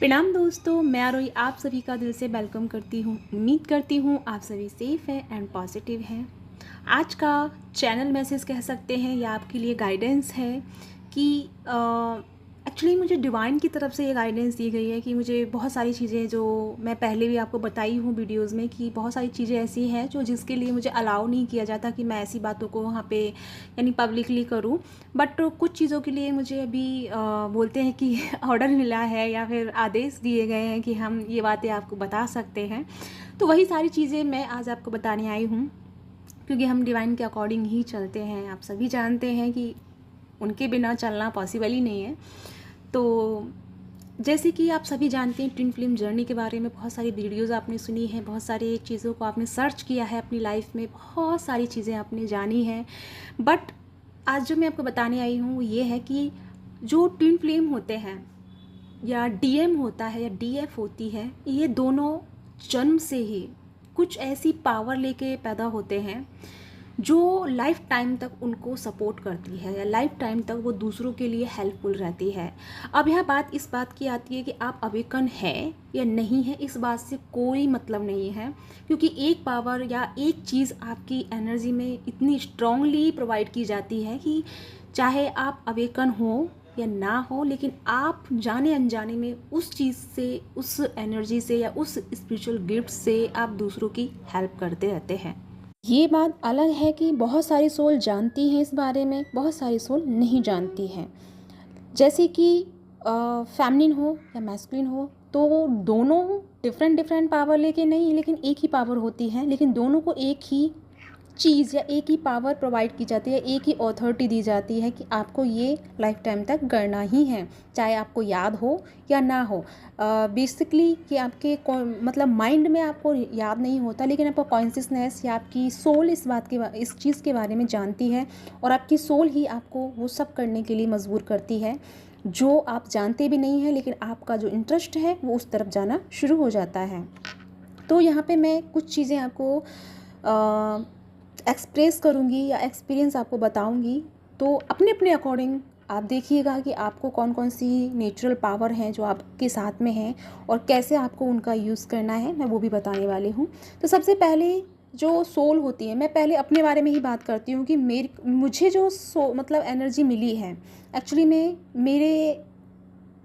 प्रणाम दोस्तों, मैं आरोही आप सभी का दिल से वेलकम करती हूँ। उम्मीद करती हूँ आप सभी सेफ़ हैं एंड पॉजिटिव हैं। आज का चैनल मैसेज कह सकते हैं या आपके लिए गाइडेंस है कि एक्चुअली मुझे डिवाइन की तरफ से ये गाइडेंस दी गई है कि मुझे बहुत सारी चीज़ें, जो मैं पहले भी आपको बताई हूँ वीडियोस में, कि बहुत सारी चीज़ें ऐसी हैं जो जिसके लिए मुझे अलाउ नहीं किया जाता कि मैं ऐसी बातों को वहाँ पे यानी पब्लिकली करूँ। बट कुछ चीज़ों के लिए मुझे अभी बोलते हैं कि ऑर्डर मिला है या फिर आदेश दिए गए हैं कि हम ये बातें आपको बता सकते हैं। तो वही सारी चीज़ें मैं आज आपको बताने आई हूँ, क्योंकि हम डिवाइन के अकॉर्डिंग ही चलते हैं। आप सभी जानते हैं कि उनके बिना चलना पॉसिबल ही नहीं है। तो जैसे कि आप सभी जानते हैं, ट्विन फ्लेम जर्नी के बारे में बहुत सारी वीडियोस आपने सुनी हैं, बहुत सारी चीज़ों को आपने सर्च किया है अपनी लाइफ में, बहुत सारी चीज़ें आपने जानी हैं। बट आज जो मैं आपको बताने आई हूँ वो ये है कि जो ट्विन फ्लेम होते हैं या डीएम होता है या डीएफ होती है, ये दोनों जन्म से ही कुछ ऐसी पावर लेके पैदा होते हैं जो लाइफ टाइम तक उनको सपोर्ट करती है या लाइफ टाइम तक वो दूसरों के लिए हेल्पफुल रहती है। अब यह बात इस बात की आती है कि आप अवेकन है या नहीं है, इस बात से कोई मतलब नहीं है, क्योंकि एक पावर या एक चीज़ आपकी एनर्जी में इतनी स्ट्रांगली प्रोवाइड की जाती है कि चाहे आप अवेकन हो या ना हो, लेकिन आप जाने अनजाने में उस चीज़ से, उस एनर्जी से या उस स्पिरिचुअल गिफ्ट से आप दूसरों की हेल्प करते रहते हैं। ये बात अलग है कि बहुत सारी सोल जानती हैं इस बारे में, बहुत सारी सोल नहीं जानती हैं। जैसे कि फेमिनिन हो या मैस्कुलिन हो, तो वो दोनों डिफरेंट डिफरेंट पावर लेके नहीं, लेकिन एक ही पावर होती है, लेकिन दोनों को एक ही चीज़ या एक ही पावर प्रोवाइड की जाती है, एक ही अथॉरिटी दी जाती है कि आपको ये लाइफ टाइम तक करना ही है, चाहे आपको याद हो या ना हो। बेसिकली कि आपके मतलब माइंड में आपको याद नहीं होता, लेकिन आपका कॉन्शियसनेस या आपकी सोल इस चीज़ के बारे में जानती है, और आपकी सोल ही आपको वो सब करने के लिए मजबूर करती है जो आप जानते भी नहीं हैं, लेकिन आपका जो इंटरेस्ट है वो उस तरफ जाना शुरू हो जाता है। तो यहाँ पे मैं कुछ चीज़ें आपको एक्सप्रेस करूँगी या एक्सपीरियंस आपको बताऊँगी, तो अपने अपने अकॉर्डिंग आप देखिएगा कि आपको कौन कौन सी नेचुरल पावर हैं जो आपके साथ में हैं और कैसे आपको उनका यूज़ करना है, मैं वो भी बताने वाली हूँ। तो सबसे पहले जो सोल होती है, मैं पहले अपने बारे में ही बात करती हूँ कि मुझे जो मतलब एनर्जी मिली है, एक्चुअली में मेरे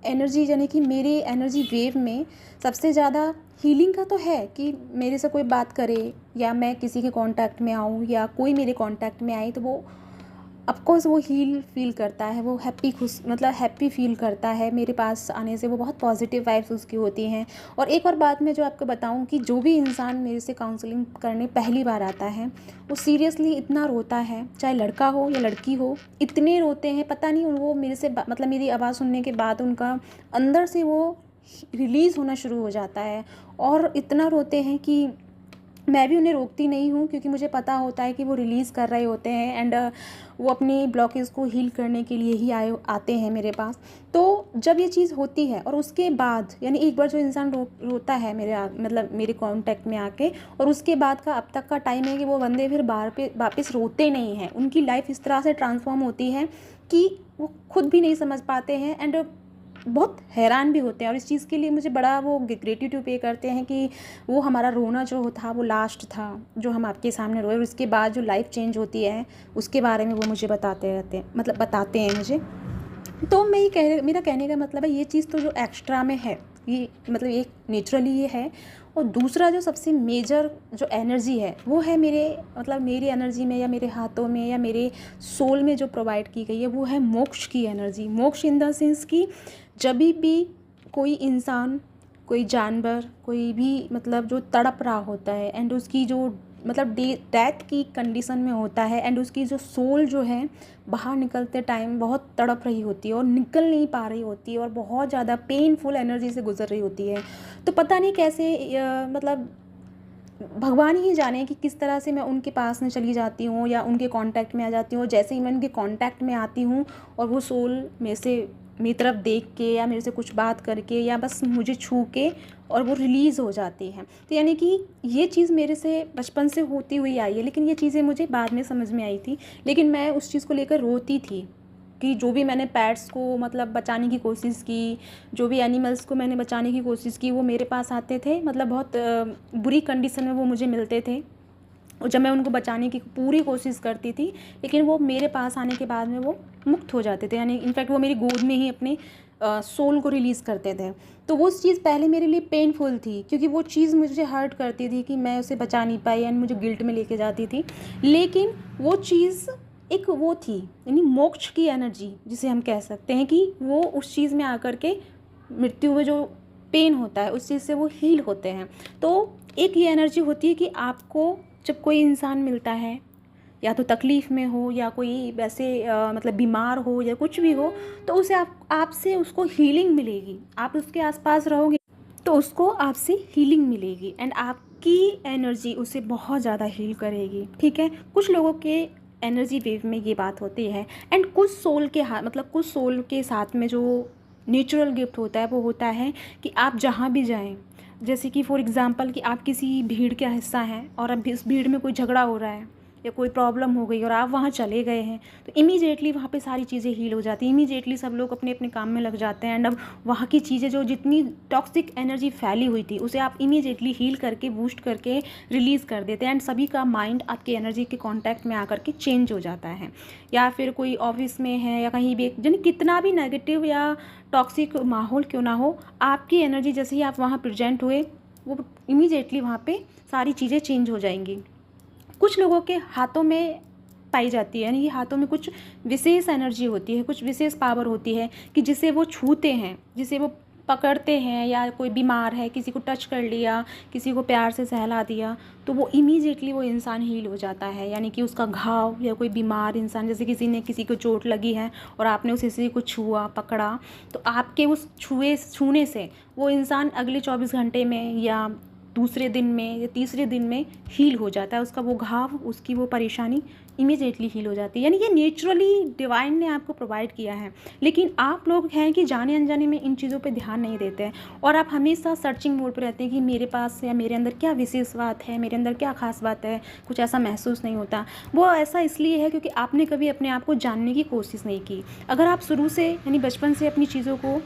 एनर्जी यानी कि मेरे एनर्जी वेव में सबसे ज़्यादा हीलिंग का तो है कि मेरे से कोई बात करे या मैं किसी के कांटेक्ट में आऊँ या कोई मेरे कांटेक्ट में आए, तो वो ऑफकोर्स वो हील फील करता है, वो हैप्पी फील करता है। मेरे पास आने से वो बहुत पॉजिटिव वाइब्स उसकी होती हैं। और एक और बात मैं जो आपको बताऊं कि जो भी इंसान मेरे से काउंसलिंग करने पहली बार आता है, वो सीरियसली इतना रोता है, चाहे लड़का हो या लड़की हो, इतने रोते हैं, पता नहीं वो मेरे से मतलब मेरी आवाज़ सुनने के बाद उनका अंदर से वो रिलीज़ होना शुरू हो जाता है, और इतना रोते हैं कि मैं भी उन्हें रोकती नहीं हूँ, क्योंकि मुझे पता होता है कि वो रिलीज़ कर रहे होते हैं एंड वो अपनी ब्लॉकेज को हील करने के लिए ही आते हैं मेरे पास। तो जब ये चीज़ होती है और उसके बाद यानी एक बार जो इंसान रोता है मतलब मेरे कांटेक्ट में आके, और उसके बाद का अब तक का टाइम है कि वो बंदे फिर वापस रोते नहीं हैं। उनकी लाइफ इस तरह से ट्रांसफॉर्म होती है कि वो खुद भी नहीं समझ पाते हैं एंड बहुत हैरान भी होते हैं। और इस चीज़ के लिए मुझे बड़ा वो ग्रेटिट्यूड पे करते हैं कि वो हमारा रोना जो था वो लास्ट था, जो हम आपके सामने रोए, और उसके बाद जो लाइफ चेंज होती है उसके बारे में वो मुझे बताते रहते हैं, मतलब बताते हैं मुझे। तो मेरा कहने का मतलब है, ये चीज़ तो जो एक्स्ट्रा में है, ये मतलब एक नेचुरली ये है। और दूसरा जो सबसे मेजर जो एनर्जी है वो है मेरी एनर्जी में या मेरे हाथों में या मेरे सोल में जो प्रोवाइड की गई है, वो है मोक्ष की एनर्जी। मोक्ष इन द सेंस कि जब भी कोई इंसान, कोई जानवर, कोई भी मतलब जो तड़प रहा होता है एंड उसकी जो मतलब डेथ की कंडीशन में होता है, एंड उसकी जो सोल जो है बाहर निकलते टाइम बहुत तड़प रही होती है और निकल नहीं पा रही होती है और बहुत ज़्यादा पेनफुल एनर्जी से गुजर रही होती है। तो पता नहीं कैसे मतलब भगवान ही जाने कि किस तरह से मैं उनके पास में चली जाती हूँ या उनके कांटेक्ट में आ जाती हूँ। जैसे ही मैं उनके कांटेक्ट में आती हूँ और वो सोल मेरी तरफ देख के या मेरे से कुछ बात करके या बस मुझे छू के और वो रिलीज़ हो जाती हैं। तो यानी कि ये चीज़ मेरे से बचपन से होती हुई आई है, लेकिन ये चीज़ें मुझे बाद में समझ में आई थी, लेकिन मैं उस चीज़ को लेकर रोती थी कि जो भी मैंने पेट्स को मतलब बचाने की कोशिश की, जो भी एनिमल्स को मैंने बचाने की कोशिश की, वो मेरे पास आते थे, मतलब बहुत बुरी कंडीशन में वो मुझे मिलते थे। और जब मैं उनको बचाने की पूरी कोशिश करती थी, लेकिन वो मेरे पास आने के बाद में वो मुक्त हो जाते थे, यानी इनफैक्ट वो मेरी गोद में ही अपने सोल को रिलीज़ करते थे। तो वो चीज़ पहले मेरे लिए पेनफुल थी, क्योंकि वो चीज़ मुझे हर्ट करती थी कि मैं उसे बचा नहीं पाई, एंड मुझे गिल्ट में लेके जाती थी। लेकिन वो चीज़ एक वो थी, यानी मोक्ष की एनर्जी जिसे हम कह सकते हैं, कि वो उस चीज़ में आकर के मृत्यु में जो पेन होता है उस चीज़ से वो हील होते हैं। तो एक ये एनर्जी होती है कि आपको जब कोई इंसान मिलता है, या तो तकलीफ़ में हो या कोई वैसे मतलब बीमार हो या कुछ भी हो, तो उसे आपसे उसको हीलिंग मिलेगी। आप उसके आसपास रहोगे तो उसको आपसे हीलिंग मिलेगी, एंड आपकी एनर्जी उसे बहुत ज़्यादा हील करेगी, ठीक है। कुछ लोगों के एनर्जी वेव में ये बात होती है, एंड कुछ सोल के मतलब कुछ सोल के साथ में जो नेचुरल गिफ्ट होता है वो होता है कि आप जहाँ भी जाएं, जैसे कि फॉर एग्ज़ाम्पल कि आप किसी भीड़ का हिस्सा हैं और अब इस भीड़ में कोई झगड़ा हो रहा है या कोई प्रॉब्लम हो गई और आप वहाँ चले गए हैं, तो इमीडिएटली वहाँ पे सारी चीज़ें हील हो जाती हैं। इमीडिएटली सब लोग अपने अपने काम में लग जाते हैं, एंड अब वहाँ की चीज़ें जो जितनी टॉक्सिक एनर्जी फैली हुई थी उसे आप इमीडिएटली हील करके बूस्ट करके रिलीज़ कर देते हैं, एंड सभी का माइंड आपकी एनर्जी के कॉन्टैक्ट में आकर के चेंज हो जाता है। या फिर कोई ऑफिस में है या कहीं भी, यानी कितना भी नेगेटिव या टॉक्सिक माहौल क्यों ना हो, आपकी एनर्जी जैसे ही आप वहाँ प्रेजेंट हुए, वो इमीडिएटली वहाँ पे सारी चीज़ें चेंज हो जाएंगी। कुछ लोगों के हाथों में पाई जाती है, यानी कि हाथों में कुछ विशेष एनर्जी होती है, कुछ विशेष पावर होती है कि जिसे वो छूते हैं, जिसे वो पकड़ते हैं, या कोई बीमार है किसी को टच कर लिया, किसी को प्यार से सहला दिया, तो वो इमीडिएटली वो इंसान हील हो जाता है। यानी कि उसका घाव, या कोई बीमार इंसान, जैसे किसी को चोट लगी है और आपने उस किसी को छुआ पकड़ा, तो आपके उस छूने से वो इंसान अगले 24 घंटे में या दूसरे दिन में या तीसरे दिन में हील हो जाता है। उसका वो घाव, उसकी वो परेशानी इमीडिएटली हील हो जाती है। यानी ये नेचुरली डिवाइन ने आपको प्रोवाइड किया है, लेकिन आप लोग हैं कि जाने अनजाने में इन चीज़ों पे ध्यान नहीं देते हैं, और आप हमेशा सर्चिंग मोड पे रहते हैं कि मेरे पास या मेरे अंदर क्या विशेष बात है, मेरे अंदर क्या खास बात है, कुछ ऐसा महसूस नहीं होता। वो ऐसा इसलिए है क्योंकि आपने कभी अपने आप को जानने की कोशिश नहीं की। अगर आप शुरू से, यानी बचपन से अपनी चीज़ों को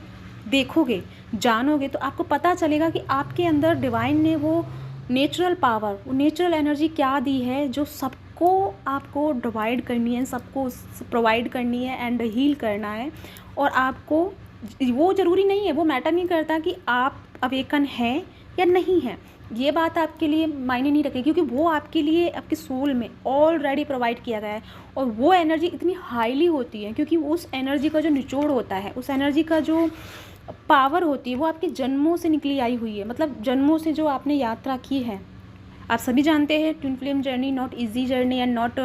देखोगे, जानोगे, तो आपको पता चलेगा कि आपके अंदर डिवाइन ने वो नेचुरल पावर, वो नेचुरल एनर्जी क्या दी है, जो सबको आपको डिवाइड करनी है, सबको प्रोवाइड करनी है एंड हील करना है। और आपको वो ज़रूरी नहीं है, वो मैटर नहीं करता कि आप अवेकन हैं या नहीं हैं, ये बात आपके लिए मायने नहीं रखेगी, क्योंकि वो आपके लिए आपके सोल में ऑलरेडी प्रोवाइड किया गया है। और वो एनर्जी इतनी हाईली होती है, क्योंकि उस एनर्जी का जो निचोड़ होता है, उस एनर्जी का जो पावर होती है, वो आपके जन्मों से निकली आई हुई है, मतलब जन्मों से जो आपने यात्रा की है। आप सभी जानते हैं twin flame journey not easy journey and not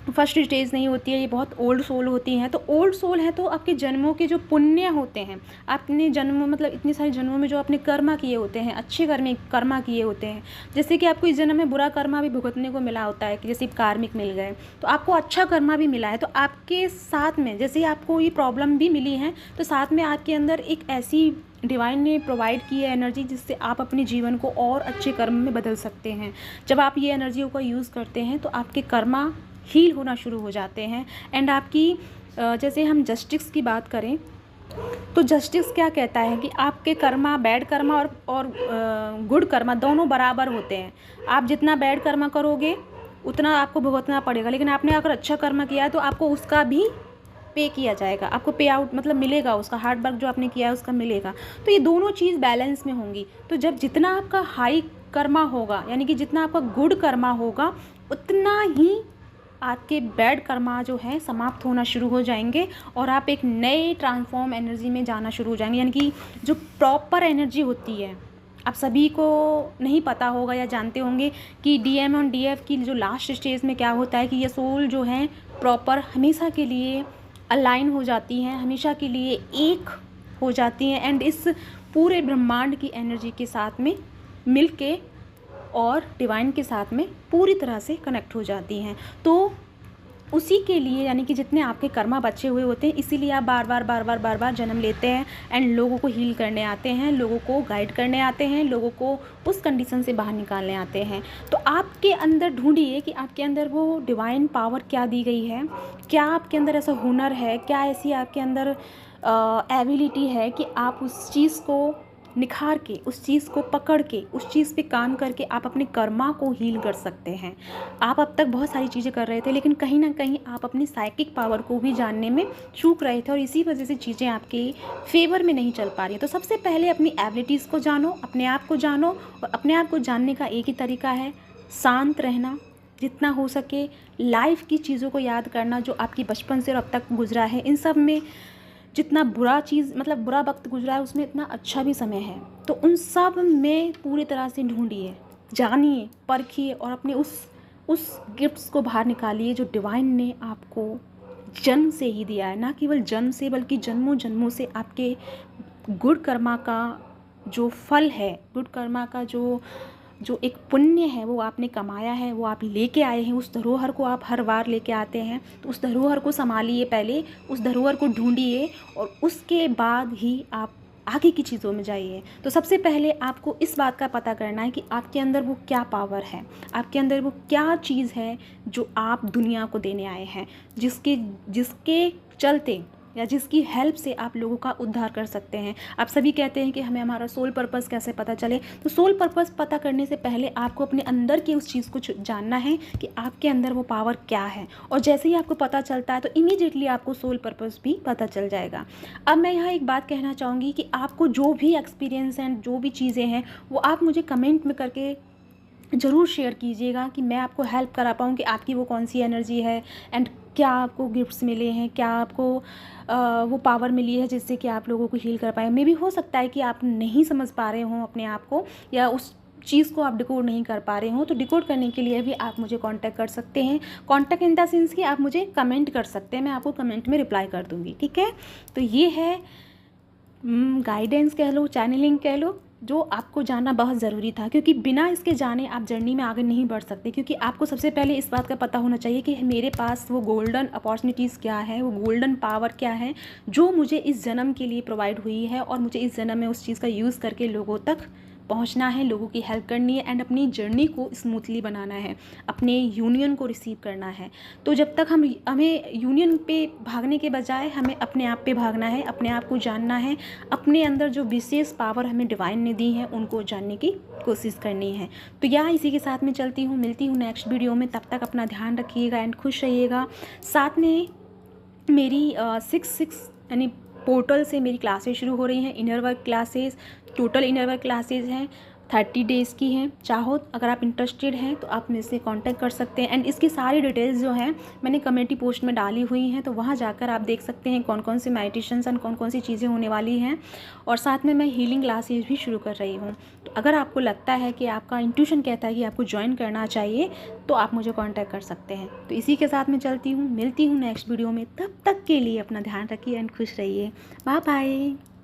first stage नहीं होती है, ये बहुत ओल्ड सोल होती हैं। तो ओल्ड सोल है तो आपके जन्मों के जो पुण्य होते हैं, आपने जन्म मतलब इतने सारे जन्मों में जो आपने कर्मा किए होते हैं, अच्छे कर्मा किए होते हैं, जैसे कि आपको इस जन्म में बुरा कर्मा भी भुगतने को मिला होता है, कि जैसे कार्मिक मिल गए, तो आपको अच्छा कर्मा भी मिला है। तो आपके साथ में जैसे आपको ये प्रॉब्लम भी मिली है, तो साथ में आपके अंदर एक ऐसी डिवाइन ने प्रोवाइड की है एनर्जी, जिससे आप अपने जीवन को और अच्छे कर्म में बदल सकते हैं। जब आप ये एनर्जियों का यूज़ करते हैं तो आपके कर्मा हील होना शुरू हो जाते हैं। एंड आपकी जैसे हम जस्टिस की बात करें, तो जस्टिस क्या कहता है कि आपके कर्मा, बैड कर्मा और गुड कर्मा दोनों बराबर होते हैं। आप जितना बैड कर्मा करोगे उतना आपको भुगतना पड़ेगा, लेकिन आपने अगर अच्छा कर्मा किया है तो आपको उसका भी पे किया जाएगा, आपको पे आउट मतलब मिलेगा, उसका हार्ड वर्क जो आपने किया है उसका मिलेगा। तो ये दोनों चीज़ बैलेंस में होंगी। तो जब जितना आपका हाई कर्मा होगा, यानी कि जितना आपका गुड कर्मा होगा, उतना ही आपके बैड कर्मा जो है समाप्त होना शुरू हो जाएंगे, और आप एक नए ट्रांसफॉर्म एनर्जी में जाना शुरू हो जाएंगे। यानी कि जो प्रॉपर एनर्जी होती है, आप सभी को नहीं पता होगा या जानते होंगे कि डीएम और डीएफ की जो लास्ट स्टेज में क्या होता है कि ये सोल जो है प्रॉपर हमेशा के लिए अलाइन हो जाती हैं, हमेशा के लिए एक हो जाती हैं, एंड इस पूरे ब्रह्मांड की एनर्जी के साथ में मिल के और डिवाइन के साथ में पूरी तरह से कनेक्ट हो जाती हैं। तो उसी के लिए, यानी कि जितने आपके कर्मा बचे हुए होते हैं, इसीलिए आप बार बार जन्म लेते हैं एंड लोगों को हील करने आते हैं, लोगों को गाइड करने आते हैं, लोगों को उस कंडीशन से बाहर निकालने आते हैं। तो आपके अंदर ढूंढिए कि आपके अंदर वो डिवाइन पावर क्या दी गई है, क्या आपके अंदर ऐसा हुनर है, क्या ऐसी आपके अंदर एबिलिटी है कि आप उस चीज़ को निखार के, उस चीज़ को पकड़ के, उस चीज़ पे काम करके आप अपने कर्मा को हील कर सकते हैं। आप अब तक बहुत सारी चीज़ें कर रहे थे, लेकिन कहीं ना कहीं आप अपनी साइकिक पावर को भी जानने में चूक रहे थे और इसी वजह से चीज़ें आपके फेवर में नहीं चल पा रही। तो सबसे पहले अपनी एबिलिटीज़ को जानो, अपने आप को जानो, और अपने आप को जानने का एक ही तरीका है, शांत रहना, जितना हो सके लाइफ की चीज़ों को याद करना जो आपकी बचपन से और अब तक गुजरा है। इन सब में जितना बुरा चीज़, मतलब बुरा वक्त गुजरा है, उसमें इतना अच्छा भी समय है। तो उन सब में पूरी तरह से ढूंढिए, जानिए, परखिए और अपने उस गिफ्ट्स को बाहर निकालिए जो डिवाइन ने आपको जन्म से ही दिया है। ना केवल जन्म से, बल्कि जन्मों जन्मों से आपके गुड कर्मा का जो फल है, गुड कर्मा का जो एक पुण्य है वो आपने कमाया है, वो आप लेके आए हैं। उस धरोहर को आप हर बार लेके आते हैं, तो उस धरोहर को संभालिए, पहले उस धरोहर को ढूंढिए और उसके बाद ही आप आगे की चीज़ों में जाइए। तो सबसे पहले आपको इस बात का पता करना है कि आपके अंदर वो क्या पावर है, आपके अंदर वो क्या चीज़ है जो आप दुनिया को देने आए हैं, जिसके चलते या जिसकी हेल्प से आप लोगों का उद्धार कर सकते हैं। आप सभी कहते हैं कि हमें हमारा सोल पर्पस कैसे पता चले, तो सोल पर्पस पता करने से पहले आपको अपने अंदर की उस चीज़ को जानना है कि आपके अंदर वो पावर क्या है, और जैसे ही आपको पता चलता है तो इमीडिएटली आपको सोल पर्पस भी पता चल जाएगा। अब मैं यहाँ एक बात कहना चाहूँगी कि आपको जो भी एक्सपीरियंस हैं, जो भी चीज़ें हैं, वो आप मुझे कमेंट में करके ज़रूर शेयर कीजिएगा कि मैं आपको हेल्प करा पाऊँ कि आपकी वो कौन सी एनर्जी है एंड क्या आपको गिफ्ट्स मिले हैं, क्या आपको वो पावर मिली है जिससे कि आप लोगों को हील कर पाए। मे भी हो सकता है कि आप नहीं समझ पा रहे हों अपने आप को, या उस चीज़ को आप डिकोड नहीं कर पा रहे हों, तो डिकोड करने के लिए भी आप मुझे कांटेक्ट कर सकते हैं। कांटेक्ट इन द सेंस कि आप मुझे कमेंट कर सकते हैं, मैं आपको कमेंट में रिप्लाई कर दूँगी, ठीक है। तो ये है गाइडेंस कह लो, चैनलिंग कह लो, जो आपको जानना बहुत ज़रूरी था, क्योंकि बिना इसके जाने आप जर्नी में आगे नहीं बढ़ सकते। क्योंकि आपको सबसे पहले इस बात का पता होना चाहिए कि मेरे पास वो गोल्डन अपॉर्चुनिटीज़ क्या है, वो गोल्डन पावर क्या है जो मुझे इस जन्म के लिए प्रोवाइड हुई है, और मुझे इस जन्म में उस चीज़ का यूज़ करके लोगों तक पहुंचना है, लोगों की हेल्प करनी है एंड अपनी जर्नी को स्मूथली बनाना है, अपने यूनियन को रिसीव करना है। तो जब तक हमें यूनियन पे भागने के बजाय हमें अपने आप पे भागना है, अपने आप को जानना है, अपने अंदर जो विशेष पावर हमें डिवाइन ने दी है उनको जानने की कोशिश करनी है। तो यहाँ इसी के साथ में चलती हूँ, मिलती हूँ नेक्स्ट वीडियो में। तब तक अपना ध्यान रखिएगा एंड खुश रहिएगा। साथ में मेरी 6 यानी पोर्टल से मेरी क्लासेस शुरू हो रही हैं, inner work classes, total inner work classes हैं, 30 डेज़ की हैं। चाहो अगर आप इंटरेस्टेड हैं तो आप मेरे से कांटेक्ट कर सकते हैं एंड इसकी सारी डिटेल्स जो हैं मैंने कम्युनिटी पोस्ट में डाली हुई हैं, तो वहाँ जाकर आप देख सकते हैं कौन कौन से मेडिटेशंस एंड कौन कौन सी चीज़ें होने वाली हैं। और साथ में मैं हीलिंग क्लासेस भी शुरू कर रही हूँ। तो अगर आपको लगता है कि आपका इंट्यूशन कहता है कि आपको ज्वाइन करना चाहिए, तो आप मुझे कॉन्टैक्ट कर सकते हैं। तो इसी के साथ मैं चलती हूँ, मिलती हूँ नेक्स्ट वीडियो में। तब तक के लिए अपना ध्यान रखिए एंड खुश रहिए। Bye bye.